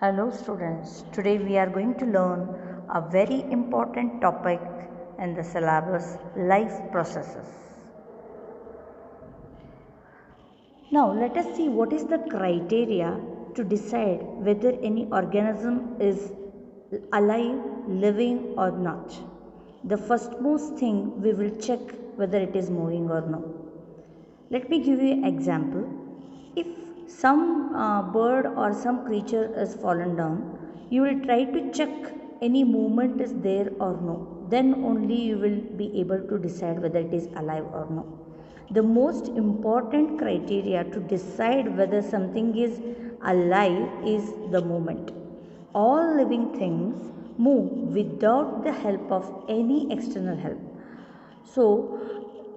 Hello students, today we are going to learn a very important topic in the syllabus, life processes. Now let us see what is the criteria to decide whether any organism is alive, living or not. The firstmost thing we will check whether it is moving or no. Let me give you an example. If some bird or some creature is fallen down, you will try to check any movement is there or no. Then only you will be able to decide whether it is alive or no. The most important criteria to decide whether something is alive is the movement. All living things move without the help of any external help. So,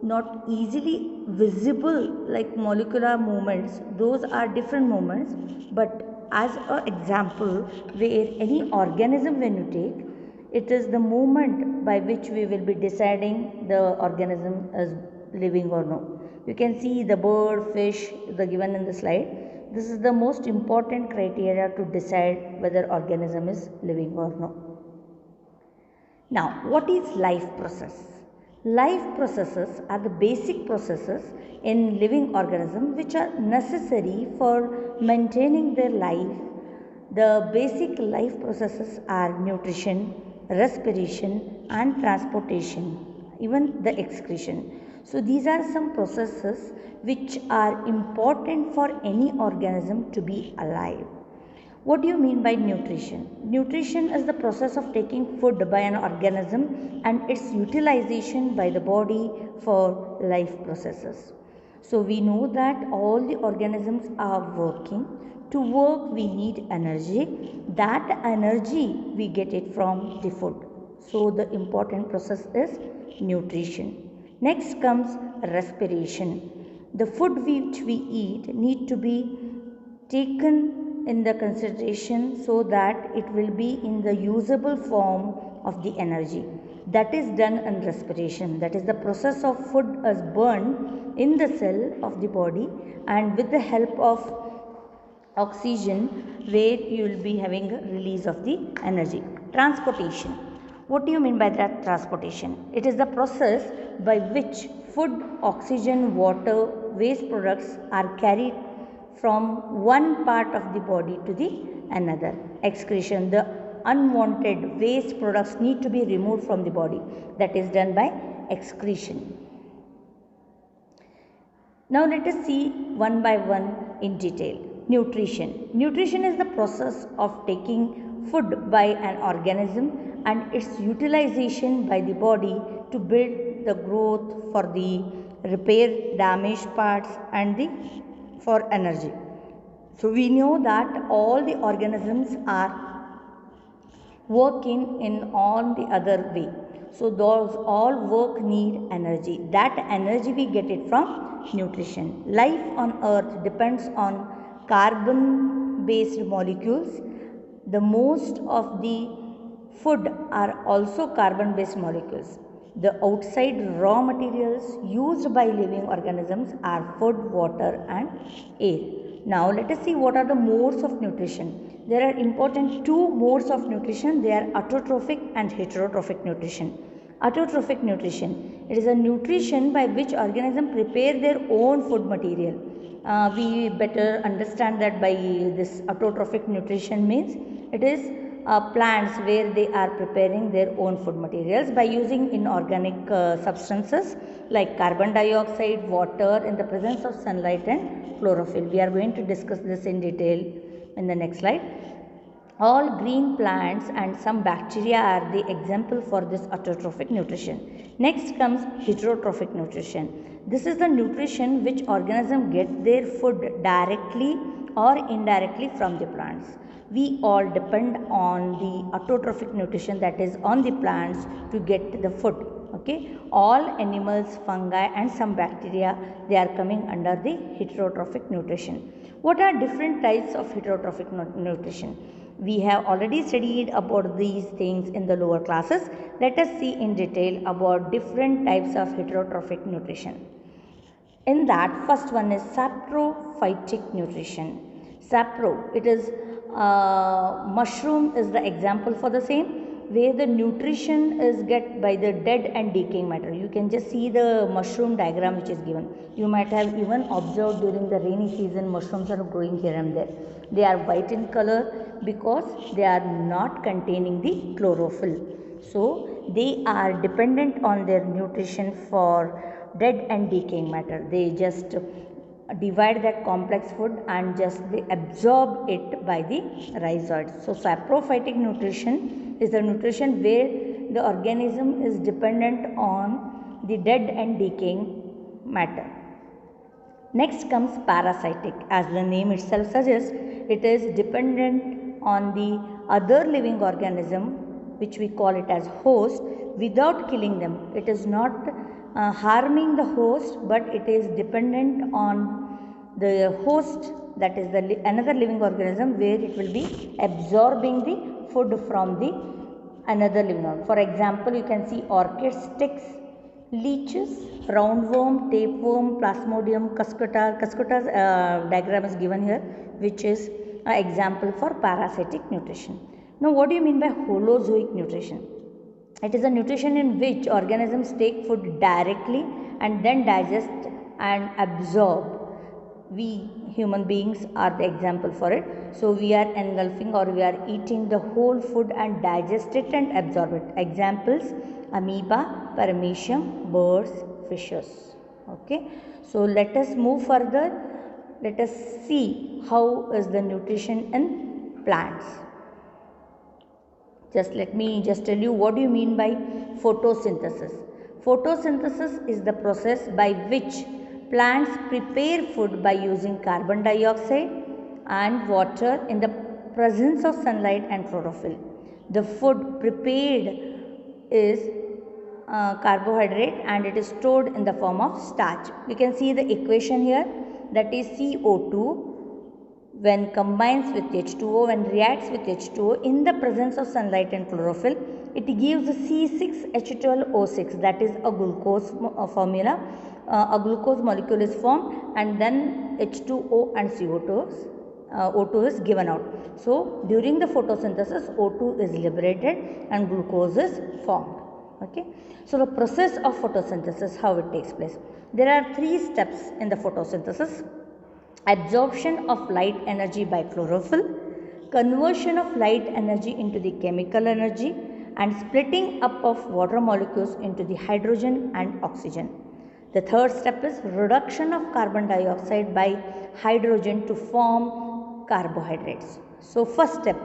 not easily visible like molecular movements, those are different movements, but as an example, where any organism when you take, it is the movement by which we will be deciding the organism is living or no. You can see the bird, fish, the given in the slide. This is the most important criteria to decide whether organism is living or no. Now, what is life process? Life processes are the basic processes in living organism which are necessary for maintaining their life. The basic life processes are nutrition, respiration and transportation, even the excretion. So these are some processes which are important for any organism to be alive. What do you mean by nutrition? Nutrition is the process of taking food by an organism and its utilization by the body for life processes. So we know that all the organisms are working. To work we need energy. That energy we get it from the food. So the important process is nutrition. Next comes respiration. The food which we eat need to be taken in the consideration so that it will be in the usable form of the energy. That is done in respiration. That is the process of food is burned in the cell of the body and with the help of oxygen where you will be having a release of the energy. Transportation. What do you mean by that transportation? It is the process by which food, oxygen, water, waste products are carried from one part of the body to the another. Excretion, the unwanted waste products need to be removed from the body. That is done by excretion. Now let us see one by one in detail. Nutrition. Nutrition is the process of taking food by an organism and its utilization by the body to build the growth, for the repair damaged parts and the for energy. So we know that all the organisms are working in all the other way. So those all work need energy. That energy we get it from nutrition. Life on earth depends on carbon based molecules. The most of the food are also carbon based molecules. The outside raw materials used by living organisms are food, water and air. Now let us see what are the modes of nutrition. There are important two modes of nutrition. They are autotrophic and heterotrophic nutrition. Autotrophic nutrition. It is a nutrition by which organisms prepare their own food material. We better understand that by this autotrophic nutrition means it is plants where they are preparing their own food materials by using inorganic substances like carbon dioxide, water in the presence of sunlight and chlorophyll. We are going to discuss this in detail in the next slide. All green plants and some bacteria are the example for this autotrophic nutrition. Next comes heterotrophic nutrition. This is the nutrition which organisms get their food directly or indirectly from the plants. We all depend on the autotrophic nutrition, that is on the plants to get the food. Okay, all animals, fungi and some bacteria, they are coming under the heterotrophic nutrition. What are different types of heterotrophic nutrition? We have already studied about these things in the lower classes. Let us see in detail about different types of heterotrophic nutrition. In that, first one is saprophytic nutrition. Sapro, it is mushroom is the example for the same, where the nutrition is get by the dead and decaying matter. You can just see the mushroom diagram which is given. You might have even observed during the rainy season mushrooms are growing here and there. They are white in color because they are not containing the chlorophyll. So they are dependent on their nutrition for dead and decaying matter. They just divide that complex food and just they absorb it by the rhizoids. So saprophytic nutrition is the nutrition where the organism is dependent on the dead and decaying matter. Next comes parasitic. As the name itself suggests, it is dependent on the other living organism, which we call it as host, without killing them. It is not harming the host, but it is dependent on the host, that is the another living organism, where it will be absorbing the food from the another living organism. For example, you can see orchid sticks, leeches, roundworm, tapeworm, plasmodium, cuscuta. Cuscuta's diagram is given here, which is an example for parasitic nutrition. Now, what do you mean by holozoic nutrition? It is a nutrition in which organisms take food directly and then digest and absorb. We human beings are the example for it. So we are engulfing or we are eating the whole food and digest it and absorb it. Examples: amoeba, paramecium, birds, fishes. Okay. So let us move further. Let us see how is the nutrition in plants. Let me tell you what do you mean by photosynthesis. Photosynthesis is the process by which plants prepare food by using carbon dioxide and water in the presence of sunlight and chlorophyll. The food prepared is carbohydrate and it is stored in the form of starch. You can see the equation here, that is CO2 when combines with H2O, when reacts with H2O in the presence of sunlight and chlorophyll, it gives C6H12O6, that is a glucose formula. A glucose molecule is formed and then H2O and O2 is given out. So, during the photosynthesis, O2 is liberated and glucose is formed. Okay. So, the process of photosynthesis, how it takes place. There are 3 steps in the photosynthesis: absorption of light energy by chlorophyll, conversion of light energy into the chemical energy, and splitting up of water molecules into the hydrogen and oxygen. The third step is reduction of carbon dioxide by hydrogen to form carbohydrates. So, first step,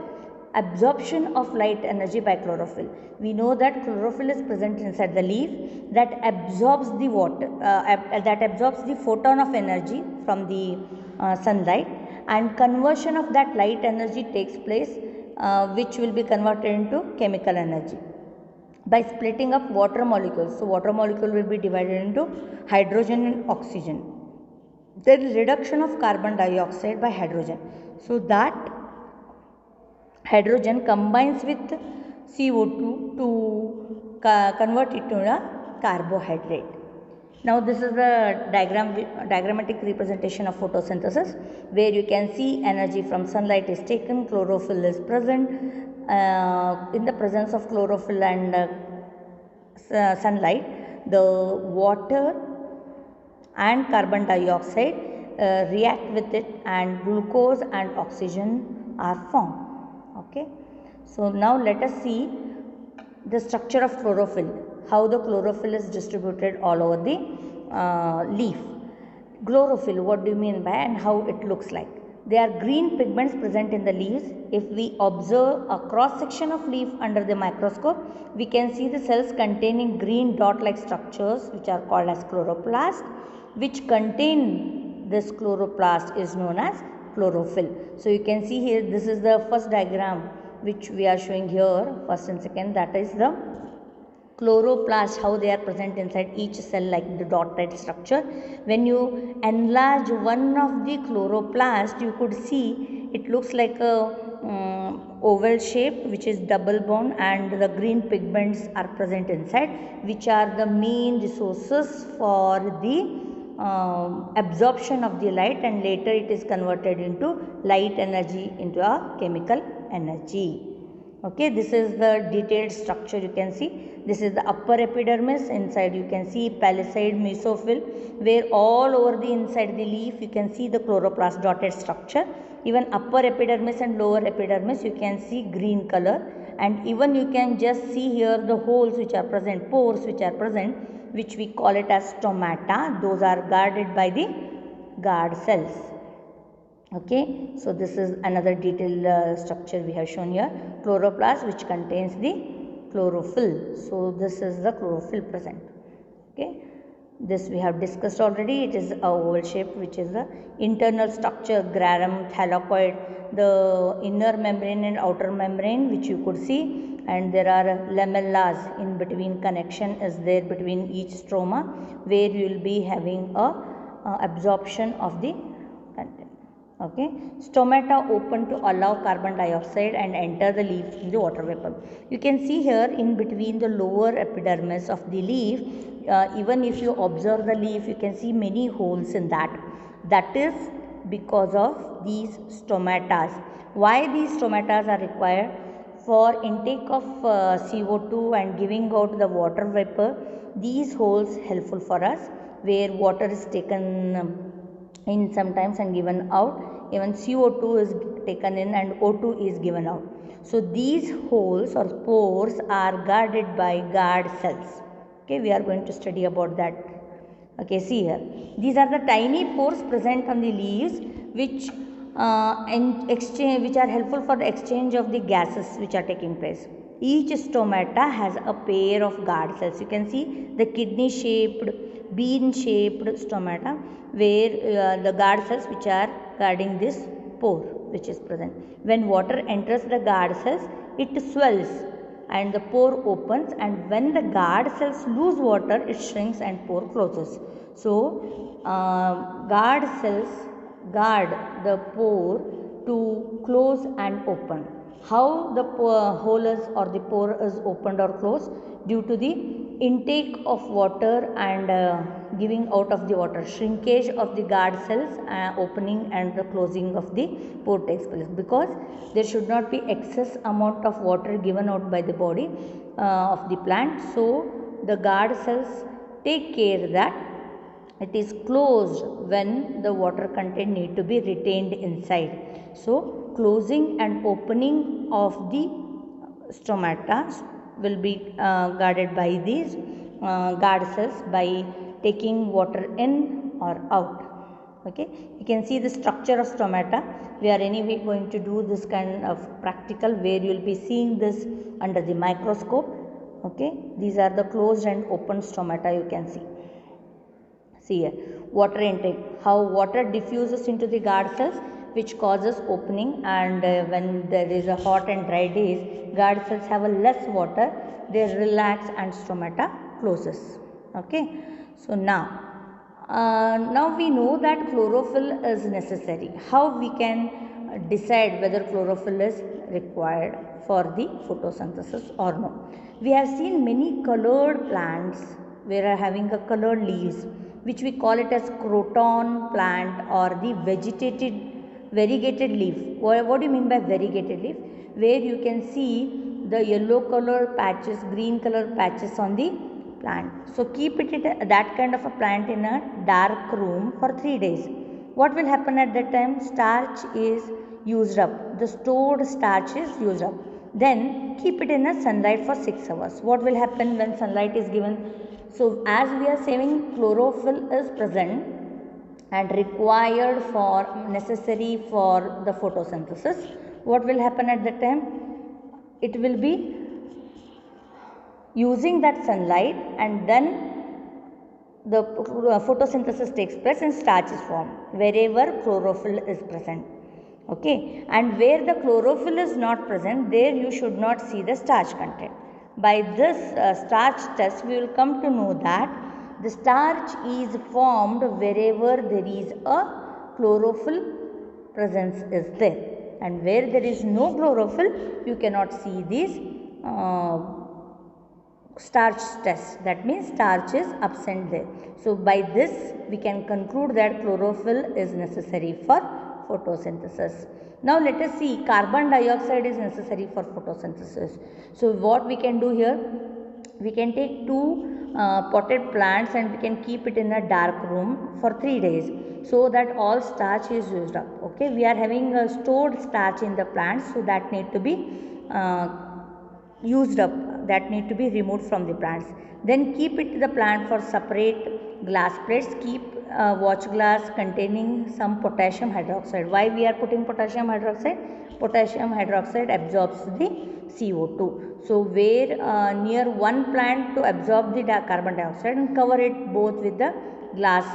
absorption of light energy by chlorophyll. We know that chlorophyll is present inside the leaf that absorbs the water, that absorbs the photon of energy from the sunlight, and conversion of that light energy takes place, which will be converted into chemical energy by splitting up water molecules. So, water molecule will be divided into hydrogen and oxygen. Then reduction of carbon dioxide by hydrogen. So, that hydrogen combines with CO2 to convert it to a carbohydrate. Now, this is the diagrammatic representation of photosynthesis, where you can see energy from sunlight is taken, chlorophyll is present. In the presence of chlorophyll and sunlight, the water and carbon dioxide react with it and glucose and oxygen are formed. Okay. So, now let us see the structure of chlorophyll, how the chlorophyll is distributed all over the leaf. Chlorophyll, what do you mean by and how it looks like? There are green pigments present in the leaves. If we observe a cross section of leaf under the microscope, we can see the cells containing green dot like structures, which are called as chloroplast, which contain this chloroplast is known as chlorophyll. So, you can see here, this is the first diagram which we are showing here, first and second, that is the chloroplast, how they are present inside each cell like the dotted structure. When you enlarge one of the chloroplast, you could see it looks like a oval shape which is double bond, and the green pigments are present inside, which are the main resources for the absorption of the light, and later it is converted into light energy into a chemical energy. Okay, this is the detailed structure. You can see this is the upper epidermis. Inside you can see palisade mesophyll, where all over the inside the leaf you can see the chloroplast dotted structure. Even upper epidermis and lower epidermis you can see green color, and even you can just see here the holes which are present, pores which are present, which we call it as stomata. Those are guarded by the guard cells. Okay, so this is another detailed structure we have shown here. Chloroplast, which contains the chlorophyll. So this is the chlorophyll present. Okay, this we have discussed already. It is a oval shape, which is the internal structure, grarum, thylakoid, the inner membrane and outer membrane, which you could see, and there are lamellas in between. Connection is there between each stroma, where you will be having a absorption of the content. Okay, stomata open to allow carbon dioxide and enter the leaf in the water vapor. You can see here in between the lower epidermis of the leaf, even if you observe the leaf, you can see many holes in that. That is because of these stomatas. Why these stomatas are required? For intake of CO2 and giving out the water vapor. These holes helpful for us, where water is taken in sometimes and given out. Even CO2 is taken in and O2 is given out. So these holes or pores are guarded by guard cells. Okay, we are going to study about that. Okay, see here. These are the tiny pores present on the leaves, which which are helpful for the exchange of the gases which are taking place. Each stomata has a pair of guard cells. You can see the kidney shaped, bean shaped stomata, where the guard cells which are guarding this pore which is present. When water enters the guard cells, it swells and the pore opens, and when the guard cells lose water, it shrinks and pore closes. So guard cells guard the pore to close and open. How the hole is or the pore is opened or closed? Due to the intake of water and giving out of the water. Shrinkage of the guard cells, opening and the closing of the pore takes place, because there should not be excess amount of water given out by the body of the plant. So the guard cells take care that it is closed when the water content need to be retained inside. So closing and opening of the stomata will be guarded by these guard cells by taking water in or out. Okay, you can see the structure of stomata. We are anyway going to do this kind of practical, where you will be seeing this under the microscope. Okay, these are the closed and open stomata you can see. See here, water intake, how water diffuses into the guard cells, which causes opening, and when there is a hot and dry days, guard cells have a less water, they relax and stomata closes. Okay, so now we know that chlorophyll is necessary. How we can decide whether chlorophyll is required for the photosynthesis or no? We have seen many colored plants where are having a colored leaves, which we call it as croton plant or the variegated leaf. What do you mean by variegated leaf? Where you can see the yellow color patches, green color patches on the plant. So keep it that kind of a plant in a dark room for 3 days. What will happen at that time? Starch is used up. The stored starch is used up. Then keep it in a sunlight for 6 hours. What will happen when sunlight is given? So as we are saying, chlorophyll is present and required for necessary for the photosynthesis. What will happen at that time? It will be using that sunlight, and then the photosynthesis takes place and starch is formed wherever chlorophyll is present. Okay, and where the chlorophyll is not present, there you should not see the starch content. By this starch test, we will come to know that the starch is formed wherever there is a chlorophyll presence is there, and where there is no chlorophyll, you cannot see these starch test. That means starch is absent there. So by this we can conclude that chlorophyll is necessary for photosynthesis. Now let us see, carbon dioxide is necessary for photosynthesis. So what we can do here, we can take two potted plants and we can keep it in a dark room for 3 days, so that all starch is used up. Okay, we are having a stored starch in the plants, so that need to be used up, that need to be removed from the plants. Then keep it the plant for separate glass plates. Keep watch glass containing some potassium hydroxide. Why we are putting potassium hydroxide? Potassium hydroxide absorbs the CO2. So where near one plant to absorb the carbon dioxide, and cover it both with the glass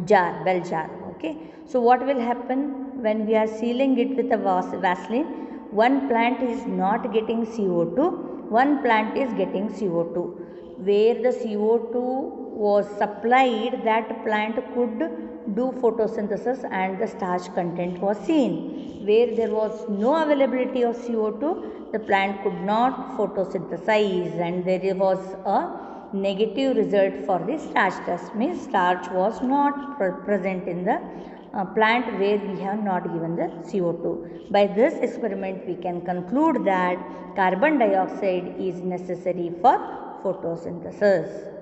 jar, bell jar. Okay, so what will happen when we are sealing it with a Vaseline? One plant is not getting CO2, one plant is getting CO2. Where the CO2 was supplied, that plant could do photosynthesis and the starch content was seen. Where there was no availability of CO2, the plant could not photosynthesize, and there was a negative result for the starch test. Means starch was not present in the plant where we have not given the CO2. By this experiment we can conclude that carbon dioxide is necessary for photosynthesis.